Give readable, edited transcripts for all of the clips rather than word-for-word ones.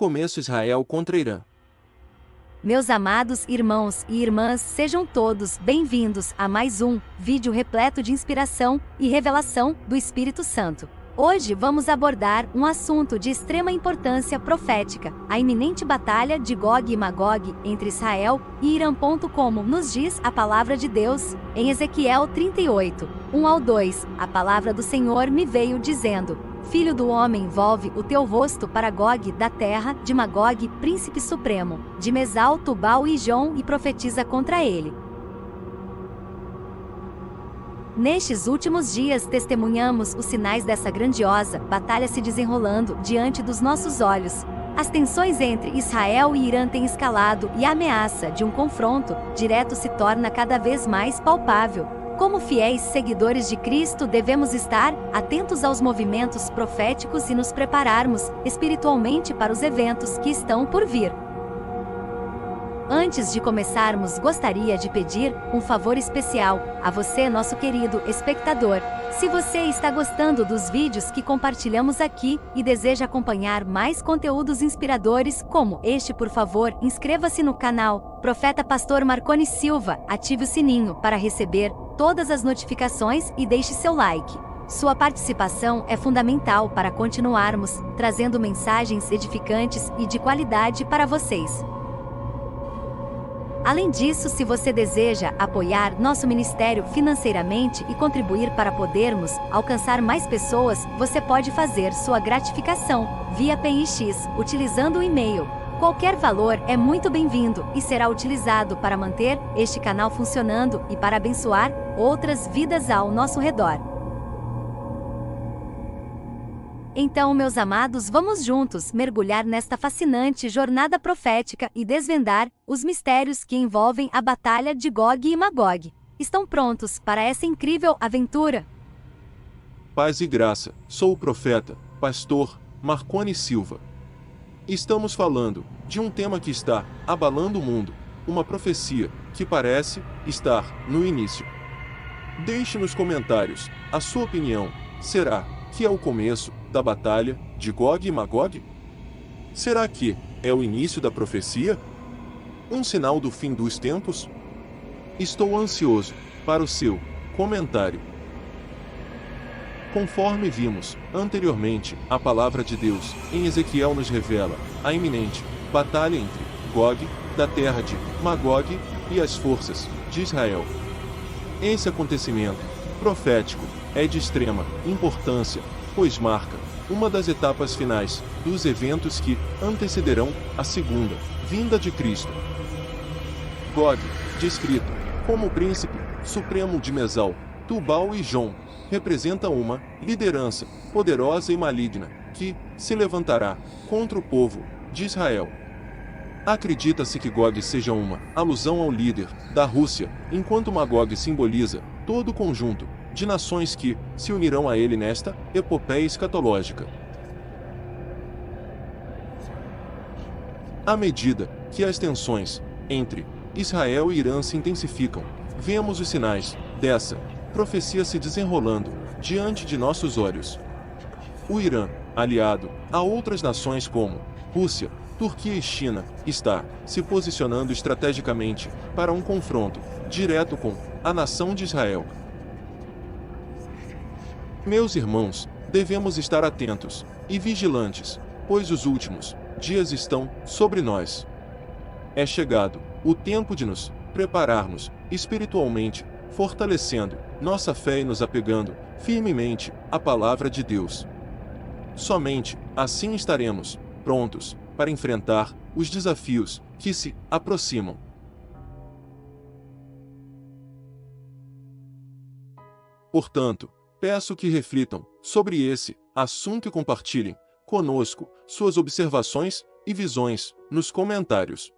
começo Israel contra Irã. Meus amados irmãos e irmãs, sejam todos bem-vindos a mais um vídeo repleto de inspiração e revelação do Espírito Santo. Hoje vamos abordar um assunto de extrema importância profética, a iminente batalha de Gog e Magog entre Israel e Irã. Como nos diz a palavra de Deus, em Ezequiel 38, 1-2, a palavra do Senhor me veio dizendo: Filho do homem, volve o teu rosto para Gog da terra de Magog, príncipe supremo, de Mesal, Tubal e Jon, e profetiza contra ele. Nestes últimos dias testemunhamos os sinais dessa grandiosa batalha se desenrolando diante dos nossos olhos. As tensões entre Israel e Irã têm escalado e a ameaça de um confronto direto se torna cada vez mais palpável. Como fiéis seguidores de Cristo, devemos estar atentos aos movimentos proféticos e nos prepararmos espiritualmente para os eventos que estão por vir. Antes de começarmos, gostaria de pedir um favor especial a você, nosso querido espectador. Se você está gostando dos vídeos que compartilhamos aqui e deseja acompanhar mais conteúdos inspiradores como este, por favor, inscreva-se no canal Profeta Pastor Marconi Silva, ative o sininho para receber todas as notificações e deixe seu like. Sua participação é fundamental para continuarmos trazendo mensagens edificantes e de qualidade para vocês. Além disso, se você deseja apoiar nosso ministério financeiramente e contribuir para podermos alcançar mais pessoas, você pode fazer sua gratificação via PIX, utilizando o e-mail. Qualquer valor é muito bem-vindo e será utilizado para manter este canal funcionando e para abençoar outras vidas ao nosso redor. Então, meus amados, vamos juntos mergulhar nesta fascinante jornada profética e desvendar os mistérios que envolvem a batalha de Gog e Magog. Estão prontos para essa incrível aventura? Paz e graça, sou o profeta, pastor Marconi Silva. Estamos falando de um tema que está abalando o mundo, uma profecia que parece estar no início. Deixe nos comentários a sua opinião. Será que é o começo da batalha de Gog e Magog? Será que é o início da profecia? Um sinal do fim dos tempos? Estou ansioso para o seu comentário. Conforme vimos anteriormente, a palavra de Deus em Ezequiel nos revela a iminente batalha entre Gog, da terra de Magog, e as forças de Israel. Esse acontecimento profético é de extrema importância, pois marca uma das etapas finais dos eventos que antecederão a segunda vinda de Cristo. Gog, descrito como o príncipe supremo de Mesal, Tubal e Jon, representa uma liderança poderosa e maligna que se levantará contra o povo de Israel. Acredita-se que Gog seja uma alusão ao líder da Rússia, enquanto Magog simboliza todo o conjunto de nações que se unirão a ele nesta epopeia escatológica. À medida que as tensões entre Israel e Irã se intensificam, vemos os sinais dessa profecia se desenrolando diante de nossos olhos. O Irã, aliado a outras nações como Rússia, Turquia e China, está se posicionando estrategicamente para um confronto direto com a nação de Israel. Meus irmãos, devemos estar atentos e vigilantes, pois os últimos dias estão sobre nós. É chegado o tempo de nos prepararmos espiritualmente, fortalecendo nossa fé e nos apegando firmemente à palavra de Deus. Somente assim estaremos prontos para enfrentar os desafios que se aproximam. Portanto, peço que reflitam sobre esse assunto e compartilhem conosco suas observações e visões nos comentários.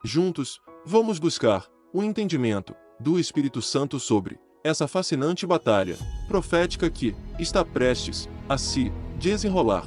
Juntos, vamos buscar o entendimento do Espírito Santo sobre essa fascinante batalha profética que está prestes a se desenrolar.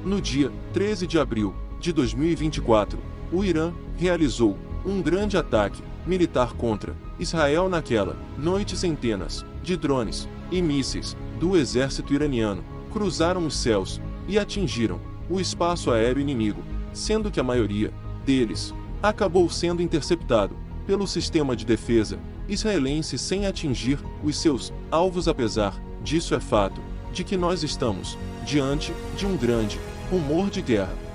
No dia 13 de abril de 2024, o Irã realizou um grande ataque militar contra Israel. Naquela noite, centenas de drones e mísseis do exército iraniano cruzaram os céus e atingiram o espaço aéreo inimigo, sendo que a maioria deles acabou sendo interceptado pelo sistema de defesa israelense sem atingir os seus alvos. Apesar disso, é fato de que nós estamos diante de um grande rumor de guerra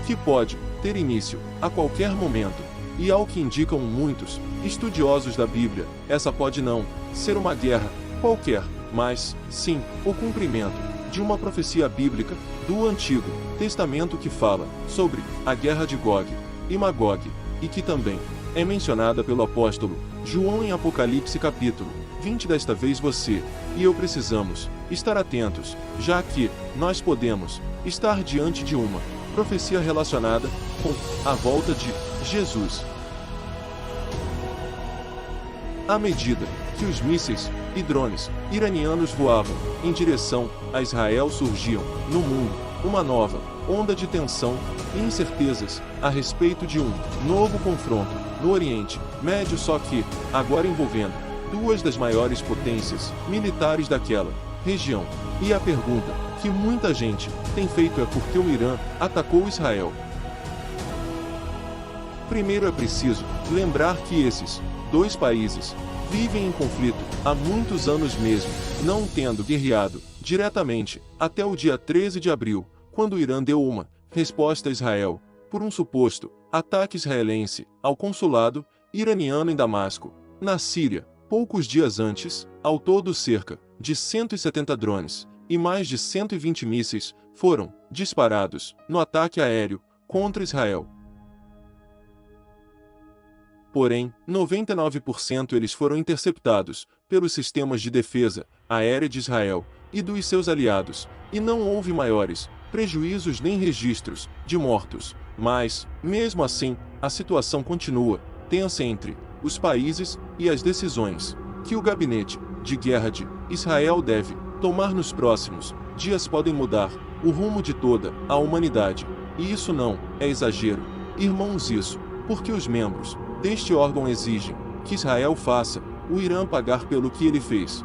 que pode ter início a qualquer momento, e ao que indicam muitos estudiosos da Bíblia, essa pode não ser uma guerra qualquer, mas, sim, o cumprimento de uma profecia bíblica do Antigo Testamento que fala sobre a guerra de Gog e Magog, e que também é mencionada pelo apóstolo João em Apocalipse capítulo 20. Desta vez você e eu precisamos estar atentos, já que nós podemos estar diante de uma profecia relacionada com a volta de Jesus. À medida que os mísseis e drones iranianos voavam em direção a Israel, surgiam no mundo uma nova onda de tensão e incertezas a respeito de um novo confronto no Oriente Médio, só que agora envolvendo duas das maiores potências militares daquela região. E a pergunta que muita gente tem feito é por que o Irã atacou Israel. Primeiro é preciso lembrar que esses dois países vivem em conflito há muitos anos, mesmo não tendo guerreado diretamente até o dia 13 de abril, quando o Irã deu uma resposta a Israel por um suposto ataque israelense ao consulado iraniano em Damasco, na Síria. Poucos dias antes, ao todo cerca de 170 drones e mais de 120 mísseis foram disparados no ataque aéreo contra Israel. Porém, 99% eles foram interceptados pelos sistemas de defesa aérea de Israel e dos seus aliados, e não houve maiores prejuízos nem registros de mortos. Mas, mesmo assim, a situação continua tensa entre os países e as decisões que o gabinete de guerra de Israel deve tomar nos próximos dias podem mudar o rumo de toda a humanidade. E isso não é exagero, irmãos, isso porque os membros deste órgão exigem que Israel faça o Irã pagar pelo que ele fez.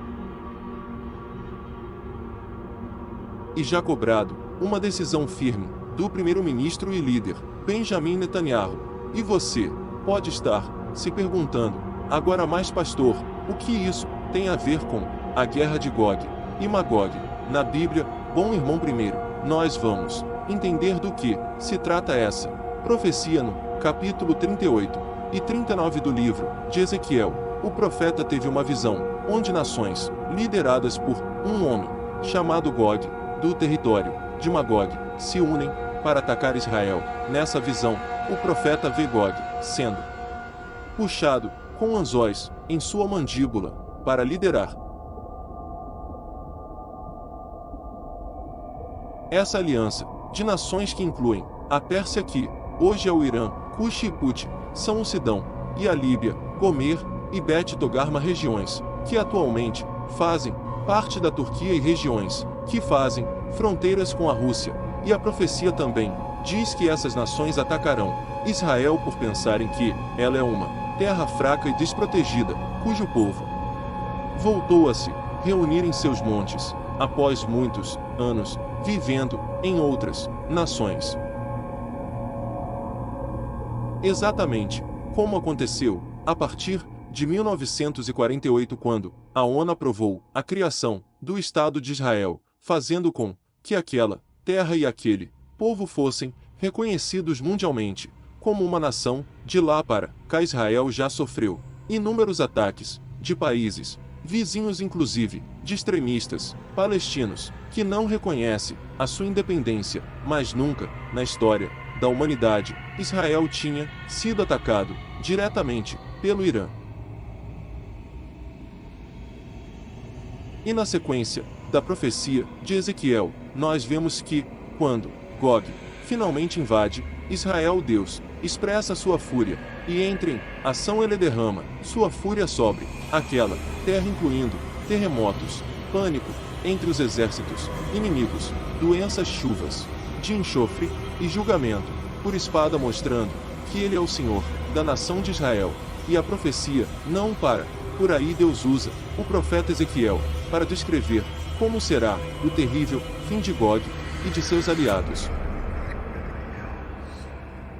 E já cobrado uma decisão firme do primeiro-ministro e líder Benjamin Netanyahu. E você pode estar se perguntando, agora mais, pastor, o que isso tem a ver com a guerra de Gog e Magog na Bíblia? Bom, irmão, primeiro nós vamos entender do que se trata essa profecia. No capítulo 38 e 39 do livro de Ezequiel, o profeta teve uma visão onde nações lideradas por um homem chamado Gog, do território de Magog, se unem para atacar Israel. Nessa visão, o profeta vê Gog sendo puxado com anzóis em sua mandíbula para liderar essa aliança de nações que incluem a Pérsia, que hoje é o Irã, Cush e Put, são o Sidão, e a Líbia, Gomer e Bet Togarma, regiões que atualmente fazem parte da Turquia e regiões que fazem fronteiras com a Rússia. E a profecia também diz que essas nações atacarão Israel por pensarem que ela é uma terra fraca e desprotegida, cujo povo voltou a se reunir em seus montes, após muitos anos vivendo em outras nações. Exatamente como aconteceu a partir de 1948, quando a ONU aprovou a criação do Estado de Israel, fazendo com que aquela terra e aquele povo fossem reconhecidos mundialmente como uma nação. De lá para cá, Israel já sofreu inúmeros ataques de países vizinhos, inclusive de extremistas palestinos, que não reconhecem a sua independência, mas nunca, na história da humanidade, Israel tinha sido atacado diretamente pelo Irã. E na sequência da profecia de Ezequiel, nós vemos que, quando Gog finalmente invade Israel, Deus expressa sua fúria, e entra em ação. Ele derrama sua fúria sobre aquela terra, incluindo terremotos, pânico entre os exércitos inimigos, doenças, chuvas de enxofre e julgamento por espada, mostrando que ele é o Senhor da nação de Israel. E a profecia não para Por aí Deus usa o profeta Ezequiel para descrever como será o terrível fim de Gog e de seus aliados.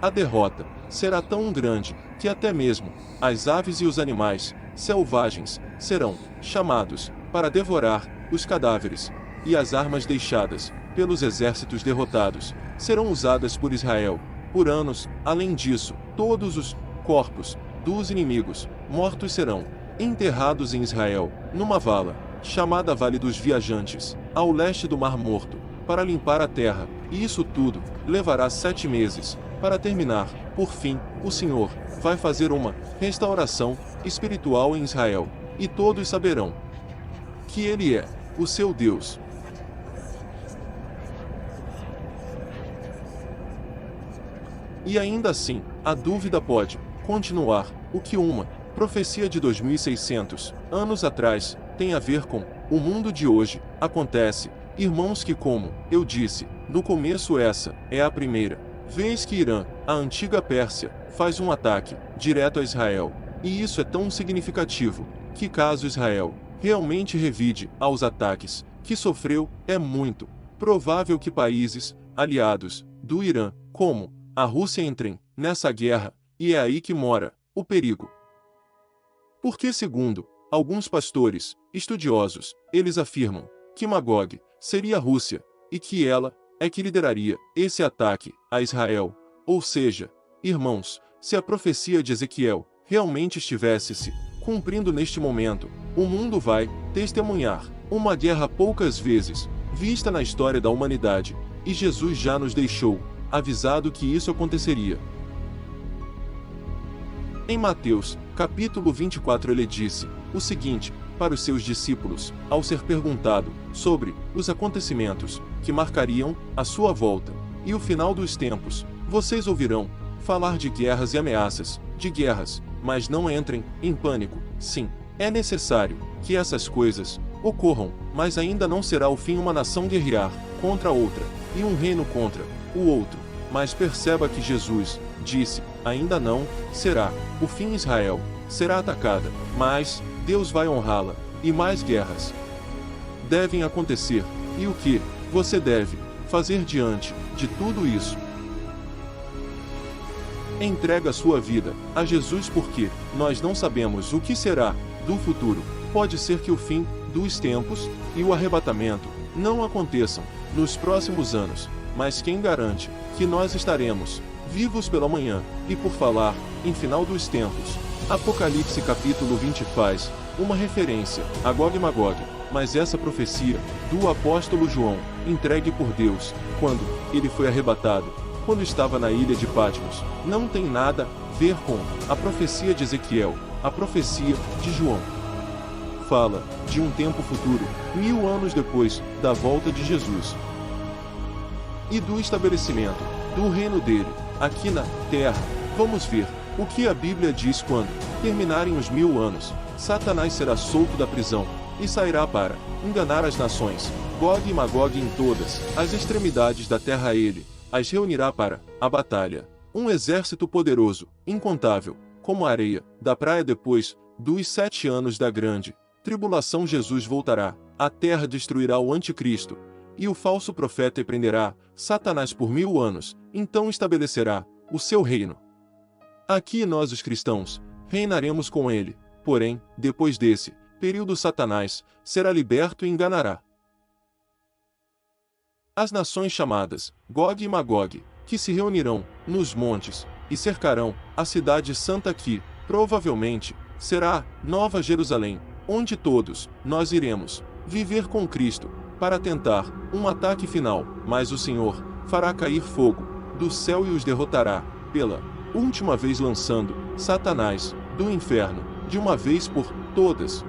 A derrota será tão grande que até mesmo as aves e os animais selvagens serão chamados para devorar os cadáveres, e as armas deixadas pelos exércitos derrotados serão usadas por Israel por anos. Além disso, todos os corpos dos inimigos mortos serão enterrados em Israel, numa vala chamada Vale dos Viajantes, ao leste do Mar Morto, para limpar a terra, e isso tudo levará 7 meses. Para terminar, por fim, o Senhor vai fazer uma restauração espiritual em Israel, e todos saberão que Ele é o seu Deus. E ainda assim, a dúvida pode continuar: o que uma profecia de 2600 anos atrás tem a ver com o mundo de hoje? Acontece, irmãos, que, como eu disse no começo, essa é a primeira vez que Irã, a antiga Pérsia, faz um ataque direto a Israel. E isso é tão significativo que, caso Israel realmente revide aos ataques que sofreu, é muito provável que países aliados do Irã, como a Rússia, entrem nessa guerra, e é aí que mora o perigo. Porque, segundo alguns pastores estudiosos, eles afirmam que Magog seria a Rússia, e que ela é que lideraria esse ataque a Israel. Ou seja, irmãos, se a profecia de Ezequiel realmente estivesse se cumprindo neste momento, o mundo vai testemunhar uma guerra poucas vezes vista na história da humanidade, e Jesus já nos deixou avisado que isso aconteceria. Em Mateus, capítulo 24, ele disse o seguinte para os seus discípulos, ao ser perguntado sobre os acontecimentos que marcariam a sua volta e o final dos tempos: vocês ouvirão falar de guerras e ameaças de guerras, mas não entrem em pânico. Sim, é necessário que essas coisas ocorram, mas ainda não será o fim uma nação guerrear contra outra, e um reino contra o outro. Mas perceba que Jesus disse: ainda não será o fim. Israel será atacada, mas Deus vai honrá-la, e mais guerras devem acontecer. E o que você deve fazer diante de tudo isso? Entrega sua vida a Jesus, porque nós não sabemos o que será do futuro. Pode ser que o fim dos tempos e o arrebatamento não aconteçam nos próximos anos, mas quem garante que nós estaremos vivos pela manhã? E por falar em final dos tempos, Apocalipse capítulo 20 faz uma referência a Gog e Magog, mas essa profecia do apóstolo João, entregue por Deus, quando ele foi arrebatado, quando estava na ilha de Patmos, não tem nada a ver com a profecia de Ezequiel. A profecia de João fala de um tempo futuro, 1000 anos depois da volta de Jesus e do estabelecimento do reino dele aqui na terra. Vamos ver o que a Bíblia diz: quando terminarem os 1000 anos, Satanás será solto da prisão e sairá para enganar as nações. Gog e Magog em todas as extremidades da terra ele as reunirá para a batalha. Um exército poderoso, incontável, como a areia da praia. Depois dos 7 anos da grande tribulação, Jesus voltará, a terra destruirá o anticristo e o falso profeta, e prenderá Satanás por 1000 anos, então estabelecerá o seu reino. Aqui nós, os cristãos, reinaremos com ele. Porém, depois desse período, Satanás será liberto e enganará as nações chamadas Gog e Magog, que se reunirão nos montes e cercarão a cidade santa, que provavelmente será Nova Jerusalém, onde todos nós iremos viver com Cristo para tentar um ataque final. Mas o Senhor fará cair fogo do céu e os derrotará pela última vez, lançando Satanás do inferno de uma vez por todas.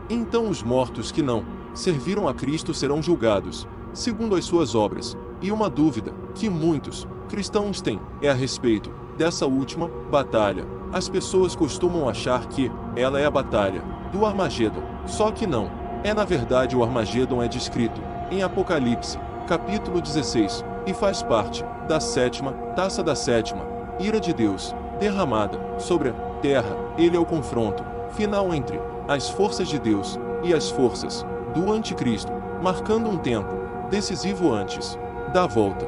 Então os mortos que não serviram a Cristo serão julgados segundo as suas obras. E uma dúvida que muitos cristãos têm é a respeito dessa última batalha. As pessoas costumam achar que ela é a batalha do Armagedon, só que não. É, na verdade, o Armagedon é descrito em Apocalipse, capítulo 16, e faz parte da 7ª taça da 7ª ira de Deus, derramada sobre a terra. Ele é o confronto final entre as forças de Deus e as forças do anticristo, marcando um tempo decisivo antes da volta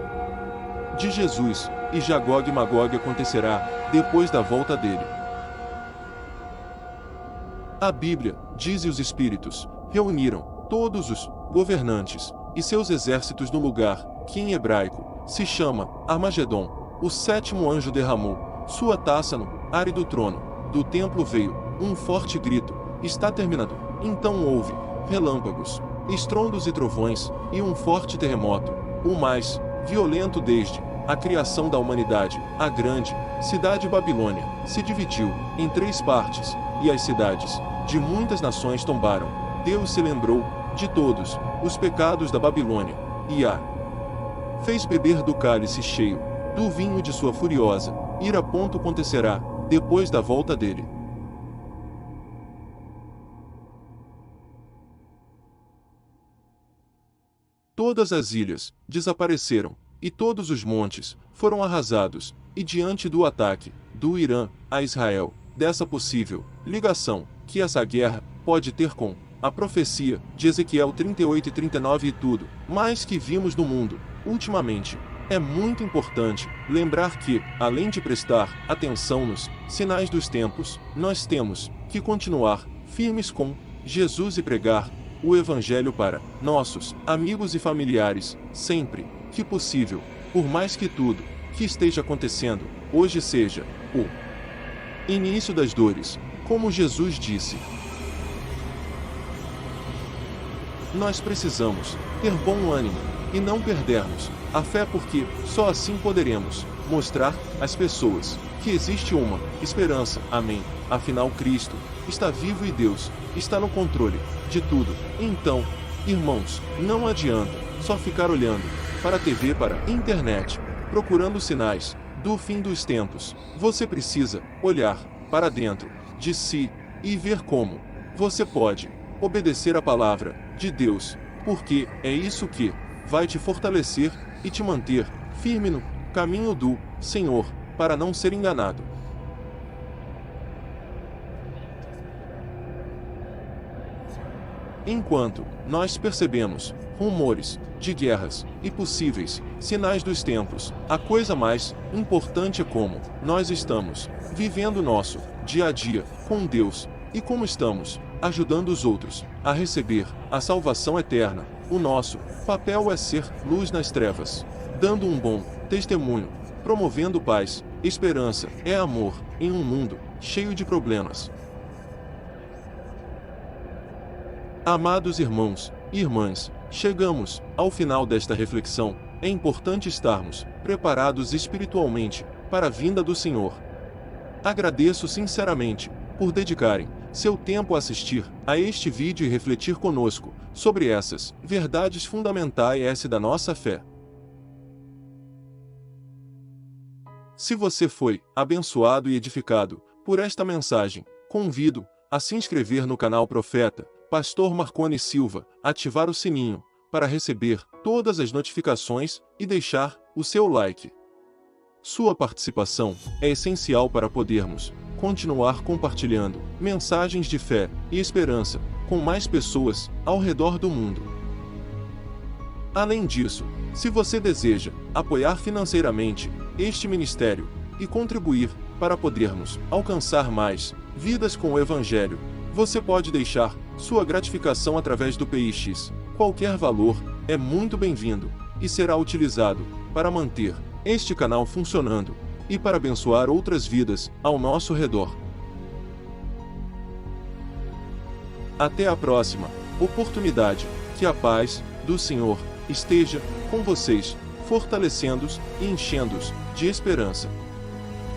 de Jesus, e já Gog e Magog acontecerá depois da volta dele. A Bíblia diz: e os espíritos reuniram todos os governantes e seus exércitos no lugar que em hebraico se chama Armagedon. O sétimo anjo derramou sua taça no ar do trono do templo veio um forte grito: está terminado. Então houve relâmpagos, estrondos e trovões, e um forte terremoto, o mais violento desde a criação da humanidade. A grande cidade Babilônia se dividiu em 3 partes, e as cidades de muitas nações tombaram. Deus se lembrou de todos os pecados da Babilônia, e a fez beber do cálice cheio do vinho de sua furiosa ira. Acontecerá depois da volta dele. Todas as ilhas desapareceram, e todos os montes foram arrasados, e diante do ataque do Irã a Israel, dessa possível ligação que essa guerra pode ter com a profecia de Ezequiel 38 e 39 e tudo mais que vimos no mundo ultimamente, é muito importante lembrar que, além de prestar atenção nos sinais dos tempos, nós temos que continuar firmes com Jesus e pregar o Evangelho para nossos amigos e familiares, sempre que possível, por mais que tudo que esteja acontecendo hoje seja o início das dores, como Jesus disse. Nós precisamos ter bom ânimo e não perdermos a fé, porque só assim poderemos mostrar às pessoas que existe uma esperança. Amém. Afinal, Cristo está vivo e Deus está no controle de tudo. Então, irmãos, não adianta só ficar olhando para a TV, para a internet, procurando sinais do fim dos tempos. Você precisa olhar para dentro de si e ver como você pode obedecer a palavra de Deus, porque é isso que vai te fortalecer e te manter firme no caminho do Senhor, para não ser enganado. Enquanto nós percebemos rumores de guerras e possíveis sinais dos tempos, a coisa mais importante é como nós estamos vivendo nosso dia a dia com Deus e como estamos ajudando os outros a receber a salvação eterna. O nosso papel é ser luz nas trevas, dando um bom testemunho, promovendo paz, esperança e amor em um mundo cheio de problemas. Amados irmãos e irmãs, chegamos ao final desta reflexão. É importante estarmos preparados espiritualmente para a vinda do Senhor. Agradeço sinceramente por dedicarem seu tempo a assistir a este vídeo e refletir conosco sobre essas verdades fundamentais da nossa fé. Se você foi abençoado e edificado por esta mensagem, convido a se inscrever no canal Profeta Pastor Marconi Silva, ativar o sininho para receber todas as notificações e deixar o seu like. Sua participação é essencial para podermos continuar compartilhando mensagens de fé e esperança com mais pessoas ao redor do mundo. Além disso, se você deseja apoiar financeiramente este ministério e contribuir para podermos alcançar mais vidas com o Evangelho, você pode deixar sua gratificação através do Pix. Qualquer valor é muito bem-vindo e será utilizado para manter este canal funcionando e para abençoar outras vidas ao nosso redor. Até a próxima oportunidade. Que a paz do Senhor esteja com vocês, fortalecendo-os e enchendo-os de esperança.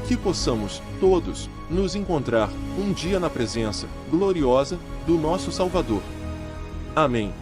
Que possamos todos nos encontrar um dia na presença gloriosa do nosso Salvador. Amém.